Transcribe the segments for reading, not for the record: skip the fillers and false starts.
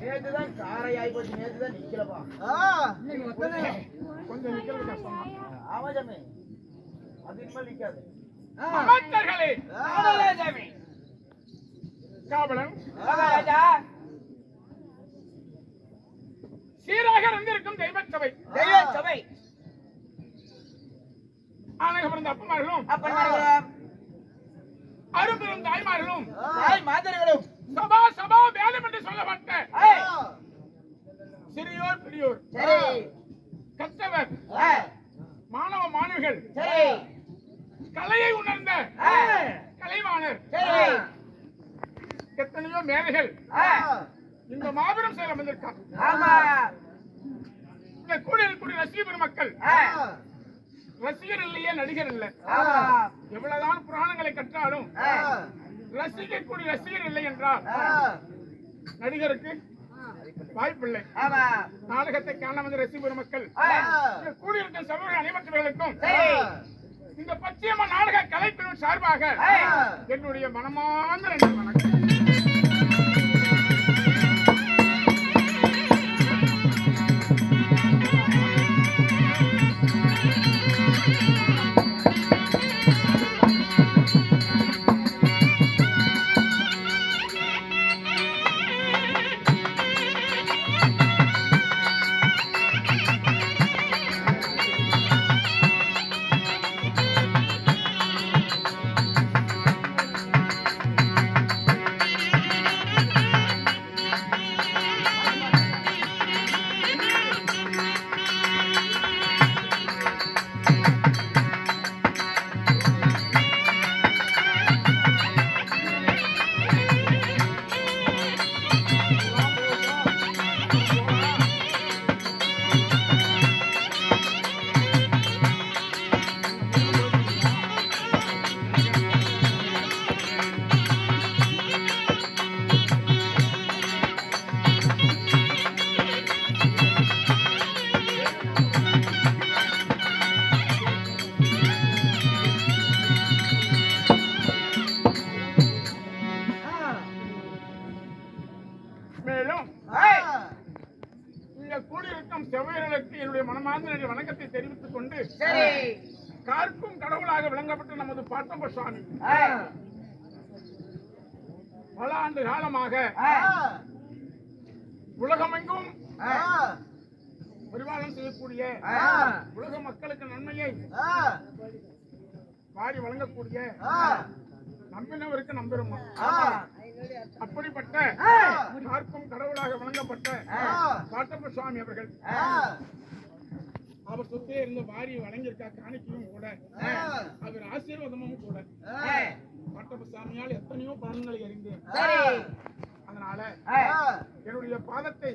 நேத்துதான் காரை ஆகி போச்சு. நேத்துதான் நிக்கலப்பா. கொஞ்சம் நிக்கிறது கஷ்டமா. ஆமா ஜாமி, அது இனிமேல் நிக்காது. அமைச்சர்களே, ஜாமி காவலன் ராஜா சீராக வந்திருக்கும் தெய்வ சபை ஆனகம் இருந்த அப்பமார்களும் அரும்பெரும் தாய்மார்களும் சபா சபா வேதம் என்று சொல்லப்பட்ட சிறியோர் பெரியோர் கற்றவர் மாணவ மாணவிகள் கலையை உணர்ந்த கலைவாணர் எத்தனையோ மேதைகள் இந்த மாபெரும் செயல் வந்திருக்காங்க. இந்த கூடிய ரசிகர் பெருமக்கள் ரசிகர் இல்லையே நடிகர் இல்லை. எவ்வளவுதான் புராணங்களை கற்றாலும் ரசிக்கக்கூடிய ரசிகர் இல்லை என்றால் நடிகருக்கு வாய்ப்பில்லை. நாடகத்தை காண வந்த ரசிகர் பெருமக்கள் கூடியிருக்கும் சமூக அனைவர்களுக்கும் இந்த பச்சையம்மா நாடக கலைப்பிரிவு சார்பாக என்னுடைய மனமார்ந்த நன்றி வணக்கம். வணக்கத்தை தெரிவித்துக் கொண்டு கார்க்கும் கடவுளாக விளங்கப்பட்ட நமது பாட்டப்ப சுவாமி பல ஆண்டு காலமாக உலகமெங்கும் பரிபாலனம் செய்யக்கூடிய உலக மக்களுக்கு நன்மையை வாரி வழங்கக்கூடிய நம்பினவருக்கு நம்பெருமா அப்படிப்பட்ட கார்க்கும் கடவுளாக விளங்கப்பட்ட பாட்டப்ப சுவாமி அவர்கள் அவர் சொத்தே இருந்து வாரி வழங்கியிருக்கா காணிக்கையும் கூட அவர் ஆசீர்வாதமும் கூட பாட்டப்ப சாமியால் எத்தனையோ பலன்களை அறிந்தேன். அதனால என்னுடைய பாதத்தை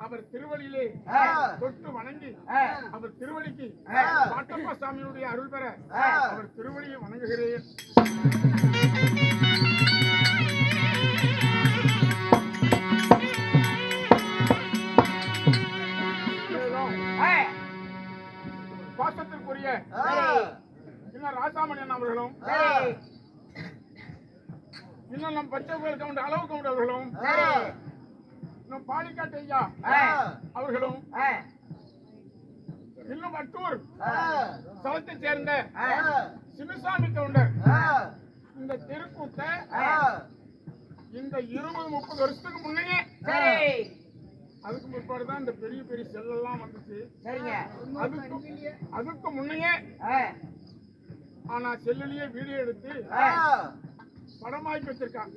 அவர் திருவடியிலே தொட்டு வணங்கி அவர் திருவடிக்கு பாட்டப்ப சாமியுடைய அருள் பெற அவர் திருவடியை வணங்குகிறேன். பாசத்திற்குரிய ராசாமணி அவர்களும் இன்னும் நம் பச்சை கவுண்டர் அளவு கவுண்டர் அவர்களும் இன்னும் பாலிக்காட்டு ஐயா அவர்களும் இன்னும் வட்டூர் தளத்தை சேர்ந்த சின்னசாமி கவுண்டர் இந்த தெருக்கூத்தை இந்த 20-30 வருஷத்துக்கு முன்னையே அதுக்கு முற்பாடுதான் இந்த பெரிய பெரிய செல்லெல்லாம் வந்துச்சு. அதுக்கு முன்னையே ஆனா செல்லிலேயே வீடியோ எடுத்து படமாக்கி வச்சிருக்காங்க.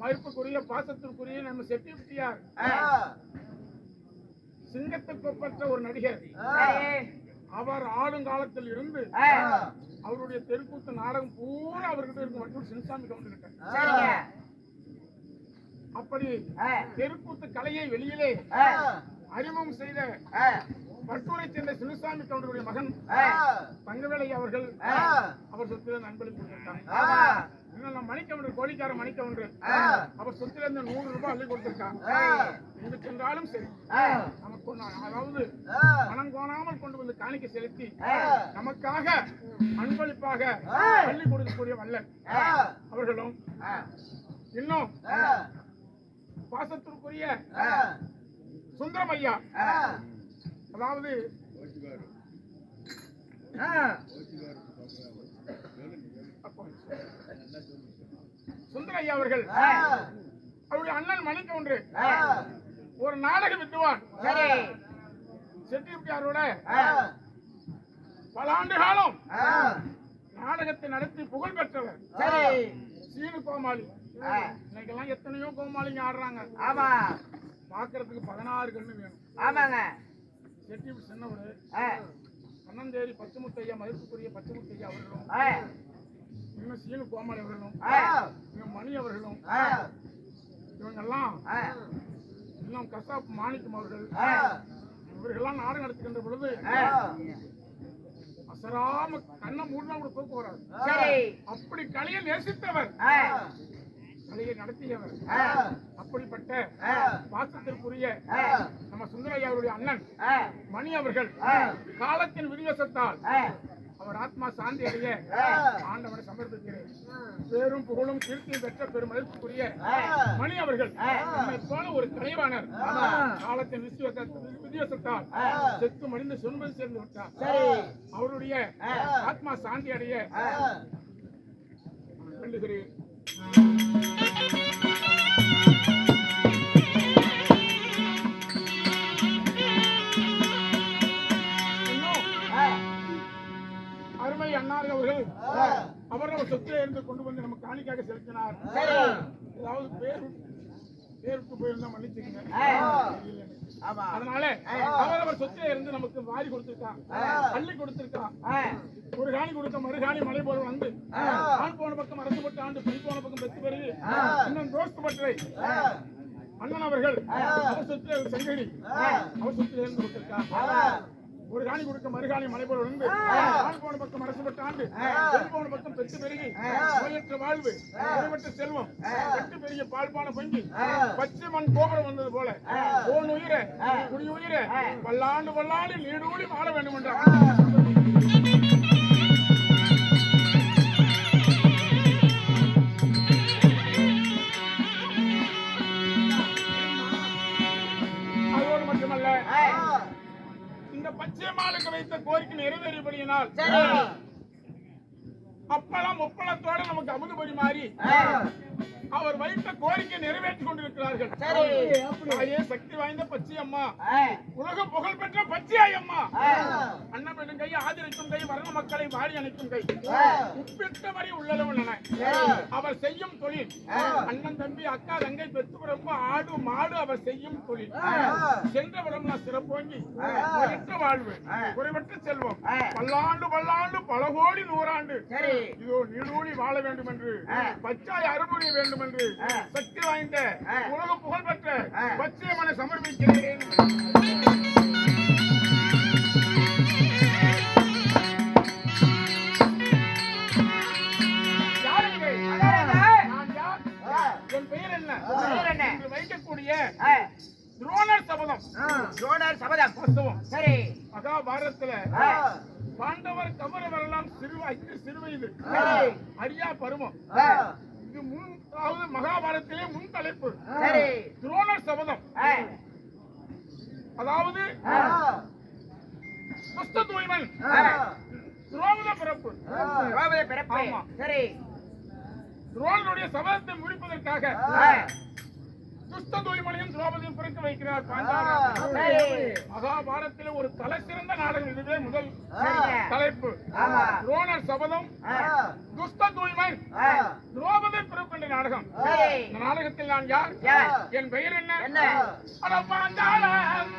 மறுப்புக்குரிய பாசத்திற்குரிய நம்ம செட்டியார் சிங்கத்துக்கு பெற்ற ஒரு நடிகர். அவர் ஆளுங்காலத்தில் இருந்து அவருடைய தெருக்கூத்து நாடகம் பூரா அவர்கிட்ட இருக்கும். மட்டும் சின்னசாமி கவுண்டர் அப்படி தெருக்கூத்து கலையை வெளியிலே அறிமுகம் செய்த வட்டூரை சேர்ந்த சின்னசாமி கவுண்டருடைய மகன் தங்கவேலை அவர்கள் அவர் சொத்துல நண்பளிப்பு கொடுத்திருக்காங்க. இன்னும் மணிக்கவுண்டர் கோழிக்கார மணிக்கவுண்டர் அவர் சொத்துல இருந்து 100 ரூபாய் அள்ளி கொடுத்திருக்காங்க. எங்கு சென்றாலும் சரி நமக்கு அதாவது பணம் கோணாமல் கொண்டு வந்து காணிக்கை செலுத்தி நமக்காக அன்பளிப்பாக அள்ளி கொடுக்கக்கூடிய வல்லன் அவர்களும் இன்னும் பாசத்திற்குரிய சுந்தரம் ஐயா அதாவது சுந்தர ஐயா அவர்கள் அவருடைய அண்ணன் மணிக்கவுண்டர் ஒரு நாடக வித்துவான் சரி செட்டியாரோட பல ஆண்டு காலம் நாடகத்தை நடத்தி புகழ் பெற்றவர் சரி சீனு கோமாளி. இன்னைக்கெல்லாம் எத்தனையோ கோமாளிங்க ஆடுறாங்க. ஆமா பாக்குறதுக்கு 16 கண்ணு வேணும். ஆமாங்க செட்டி சின்னவரு கண்ணந்தேரி பச்சைமுத்தையா மதிப்புக்குரிய பச்சைமுத்தையா அவர்களும் இன்னும் சீனு கோமாளி அவர்களும் இன்னும் மணி அவர்களும் இவங்கெல்லாம் இன்னும் கசாப் மாணிக்கம் அவர்கள் இவர்கள்லாம் நாடகம் நடத்துகின்ற பொழுது அசராம கண்ணை மூடனா கூட தூக்கம் வராது. அப்படி கலையை நேசித்தவர், கலையை நடத்தியவர். அப்படிப்பட்ட பாசத்திற்குரிய நம்ம சுந்தரையா அவருடைய அண்ணன் மணி அவர்கள் காலத்தின் விதிவசத்தால் அவர் ஆத்மா சாந்தி அடைய ஆண்டவனை சமர்ப்பிக்கிறேன். பேரும் புகழும் கீர்த்தியும் பெற்ற பெருமதிப்புக்குரிய மணி அவர்கள் நம்மை போல ஒரு கலைவாணர் காலத்தின் விதிவசத்தால் செத்து மடிந்து சொன்பது சேர்ந்து விட்டார். அவருடைய ஆத்மா சாந்தி அடைய வேண்டுகிறேன். அருமை அண்ணார் அவர்கள் அவரவர் சொத்திலே இருந்து கொண்டு வந்து நமக்கு காணிக்காக செலுத்தினார். ஏதாவது பேருக்கு போயிருந்தா மன்னிச்சுக்கங்க. அதனால அவரவர் சொத்திலே இருந்து நமக்கு வாரி கொடுத்திருக்கான், அள்ளி கொடுத்திருக்கான். ஒரு காணி கொடுத்த மறுகாணி மலை போல வந்து ஆண் போன பக்கம் அரசுப்பட்ட ஆண்டு பெண் போன பக்கம் பெற்று பெருகி இன்னும் தோஸ்து பற்றை அண்ணன் அவர்கள் அவர் சொத்திலே செங்கடி அவர் சொத்திலே இருந்து கொடுத்திருக்கான். ஒரு காணி கொடுக்க மறுகாணி மலை போல வந்து ஆண் போன பக்கம் அரசுப்பட்ட ஆண்டு பெண் போன பக்கம் பெற்று பெருகி நோயற்ற வாழ்வு குறைவற்ற செல்வம் பெற்று பெரிய பால்பான பொங்கி பச்சை மண் கோபுரம் வந்தது போல போன் உயிர குடி உயிர பல்லாண்டு பல்லாண்டு நீடூழி வாழ வேண்டும் என்றார். அதோடு மட்டுமல்ல, இந்த பச்சைமாளுக்கு வைத்த கோரிக்கை நிறைவேறியபடியினால் அப்பளம் முப்பளத்தோட நமக்கு அமுது பரிமாறி அவர் வைத்த கோரிக்கை நிறைவேற்றிக் கொண்டிருக்கிறார்கள். சக்தி வாய்ந்த பச்சை அம்மா, உலக புகழ் பெற்ற பச்சையாய் அம்மா, அண்ணன் பெண்ணும் கை, ஆதரிக்கும் கை, வர்ண மக்களை வாரி அணைக்கும் கை, உப்பிட்டபடி உள்ளளவு அவர் செய்யும் தொழில் அண்ணன் தம்பி அக்கா தங்கை பெற்று பிறப்பு ஆடு மாடு அவர் செய்யும் தொழில் சென்றவரம் நான் சிறப்போங்கி குறைவற்ற வாழ்வு குறைவற்ற செல்வம் பல்லாண்டு பல்லாண்டு பல கோடி நூறாண்டு இதோ நீடூழி வாழ வேண்டும் என்று பச்சாய் அறுபுரிய வேண்டும் என்று சக்தி வாய்ந்த உலக புகழ் பெற்ற பச்சையம்மனை சமர்ப்பிக்கிறேன். என் பெயர் என்ன என்று வைக்கக்கூடிய துரோணர் சபதம். துரோணர் சபதம். சரி, மகாபாரதத்துல பாண்டவர் கௌரவரெல்லாம் சிறுவயது அரியா பருவம். இது மகாபாரதத்திலே முன் தலைப்பு துரோணர் சபதம். அதாவது துஷ்ட தூய்மன் துரோண பிறப்பு. துரோணனுடைய சபதத்தை முடிப்பதற்காக துஷ்ட தூய்மனையும் திரௌபதியும் பிறக்க வைக்கிறார் பாஞ்சாலர். மகாபாரதத்திலே ஒரு தலை சிறந்த நாடகம் இதுவே முதல் தலைப்பு. துரோணர் சபதம், துஷ்ட தூய்மை, திரௌபதி பிறப்பு என்ற நாடகம். இந்த நாடகத்தில் நான் யார், என் பெயர் என்ன? பாஞ்சாலர்.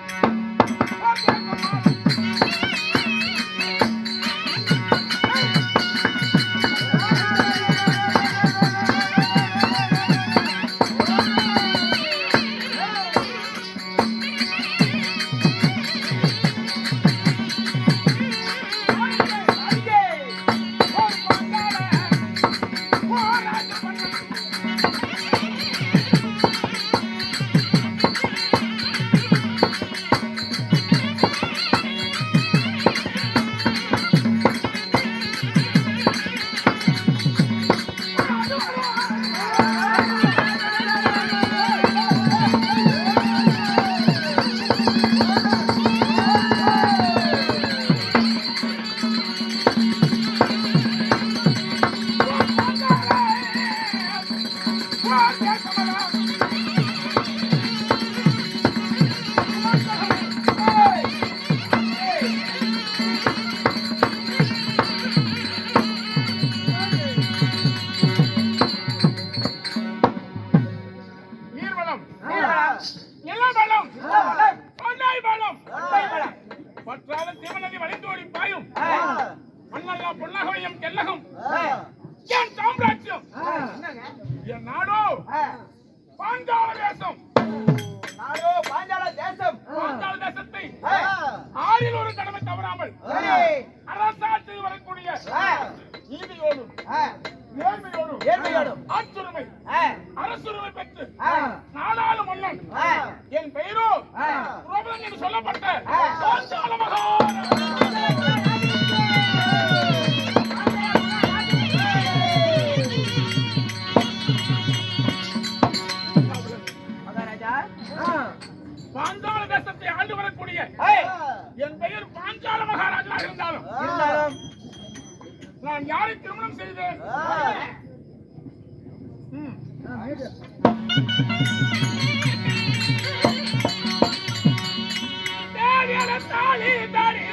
பொன்னாய் பாலம் பற்றாத சிவநதி வழிந்தோடி பாயும் மண்ணல்லா பொன்னகவையும் தென்னகம் என் சாம்ராஜ்யம் என் நாடோ பாஞ்சால தேசம். பாஞ்சால தேசம். பாஞ்சால தேசத்தை ஆறில் ஒரு கடமை தவறாமல் அரசாட்சி வரக்கூடிய நீதியோடும் நேர்மையோடும் ஆட்சுரிமை அரசுரிமை பெற்று நாடாளு மன்னன் என் பெயரோ புரோபதன் என்று சொல்லப்பட்ட பாஞ்சால பாஞ்சால தேசத்தை ஆண்டு வரக்கூடிய என் பெயர் பாஞ்சால மகாராஜா இருந்தாலும் நான் யாரை திருமணம் செய்தேன்? தாலி தாலி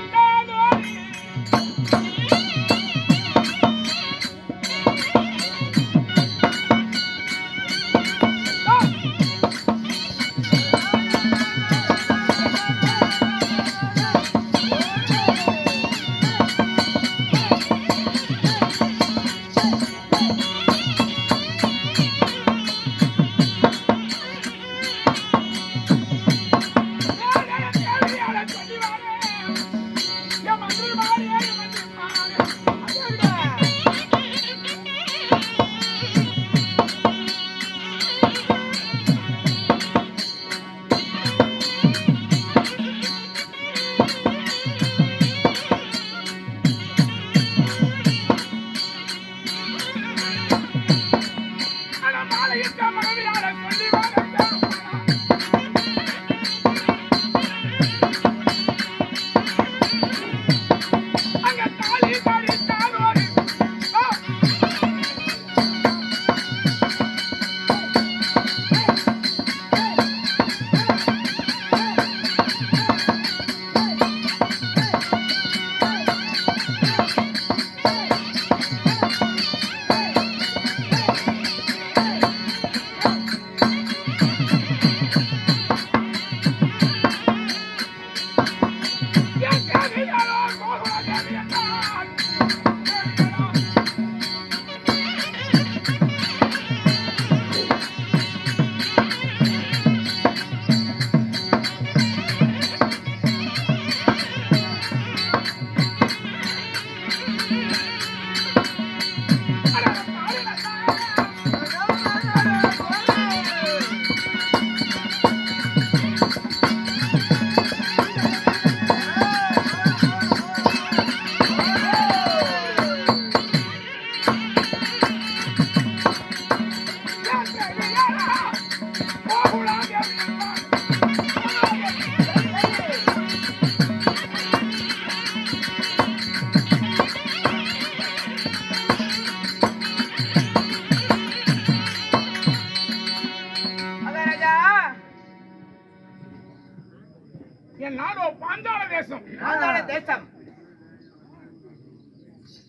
என் நாடோ பாஞ்சால தேசம். பாஞ்சால தேசம்.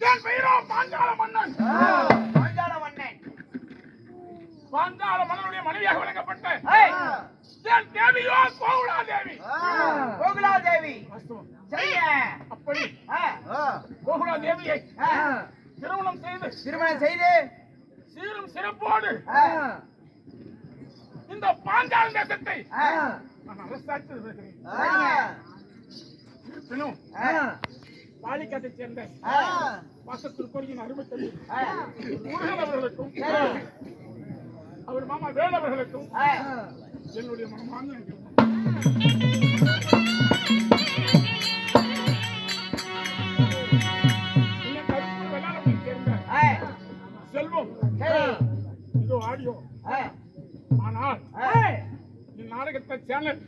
என் பெயரோ பாஞ்சால மன்னன். பாஞ்சால மன்னன். பாஞ்சால மன்னனுடைய மனைவியாக விளங்கப்பட்ட என் தேவியோ கோகுலா தேவி. கோகுலா தேவி. சரிங்க. அப்படி கோகுலா தேவியை திருமணம் செய்து சீரும் சிறப்போடு இந்த பாஞ்சால தேசத்தை நான் அரசாட்சி இருப்பினும் பாலிக்காத்தை சேர்ந்த வாசத்திற்கொடியின் அருமை தம்பி முருகன் அவர்களுக்கும் அவர் மாமா வேலவர்களுக்கும் என்னுடைய மனமார்ந்த செல்வம் இதோ ஆடியோ. ஆனால் இந்நாடகத்தை சேனல்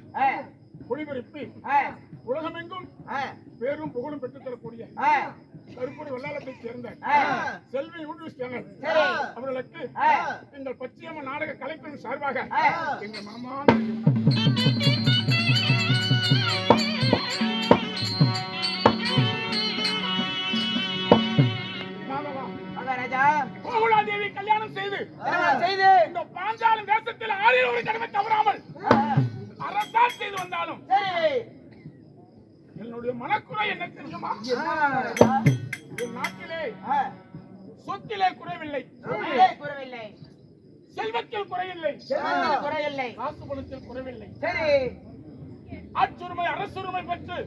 ஒளிபரப்பி உலகமெங்கும் பேரும் புகழும் பெற்றுத் தரக்கூடிய கருப்பூர் வெள்ளாளத்தை சேர்ந்த செல்வி யூடியூப் சேனல் அவர்களுக்கு எங்கள் பச்சையம்ம நாடக கலைக்குழு சார்பாக எங்கள் மனமான கோகுலாதேவி கல்யாணம் செய்து இந்த பாஞ்சாலம் தேசத்தில் ஆறில் ஒரு கடமை தவறாமல் அரசாட்சி செய்து வந்தாலும் சரி. என்னுடைய மனக்குறை என்ன தெரியுமா? என் நாட்டிலே சொத்திலே குறைவில்லை, குறைவில்லை. செல்வத்தில் குறையில்லை, குறையில்லை. காசு பணத்தில் குறைவில்லை. சரி. ஆட்சுரிமை அரசுரிமை பெற்று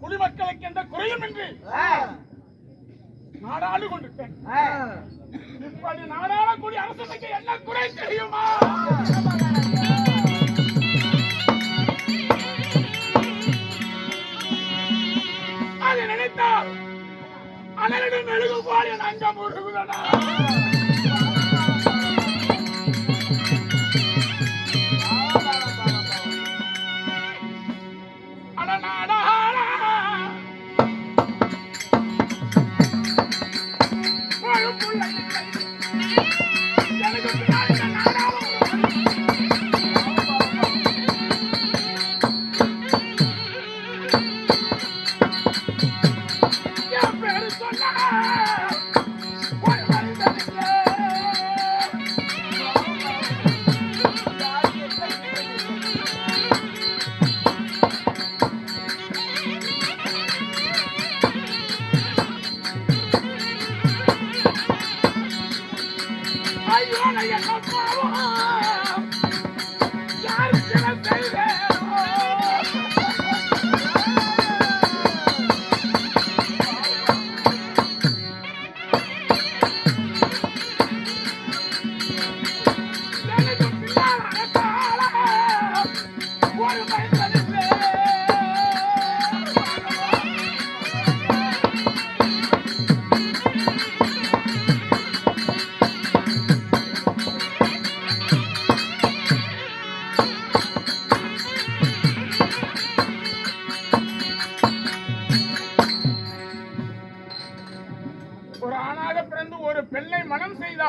குடிமக்களுக்கு எந்த குறையும் என்று நாடாளு கொண்டிருக்கேன். இப்படி நாடாளக்கூடிய அரசுக்கு என்ன குறை தெரியுமா? அதை நினைத்தால் அனலிடம் எழுது போல் என் அங்கம் உருகுதடா. ஒரு ஆணாக பிறந்து ஒரு பெண்ணை மனம் செய்தா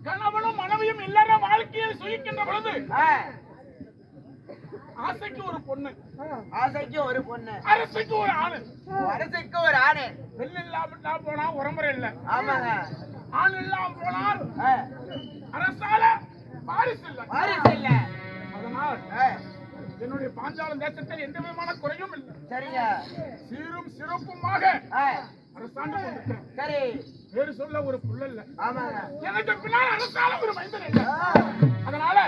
கணவனும் மனைவியும் இல்லற வாழ்க்கையை சுயிக்கின்ற பொழுது ஆசைக்கு ஒரு பொண்ணு, ஆசைக்கு ஒரு பொண்ணு, அரசுக்கு ஒரு ஆணு, அரசுக்கு ஒரு ஆணு. பெண் இல்லாம போனா உறமுறை இல்ல. ஆமாங்க. ஆண் இல்லாம போனால் அரசால வாரிசு இல்ல, வாரிசு இல்ல. அதனால் என்னுடைய பாஞ்சாலம் தேசத்தில் எந்த விதமான குறையும் இல்லை. சரிங்க. சீரும் சிறப்புமாக அரசாண்டு கொண்டிருக்கிறேன். சரி. வேறு சொல்ல ஒரு புள்ள இல்ல. ஆமாங்க. எனக்கு பின்னால் அரசால ஒரு மைந்தன் இல்ல. அதனால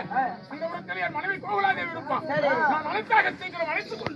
அந்த உலகத்தில் என் மனைவி கோகுலாதேவி இருப்பான். நான் அழைத்தாக சீக்கிரம் அழைத்துக் கொண்டு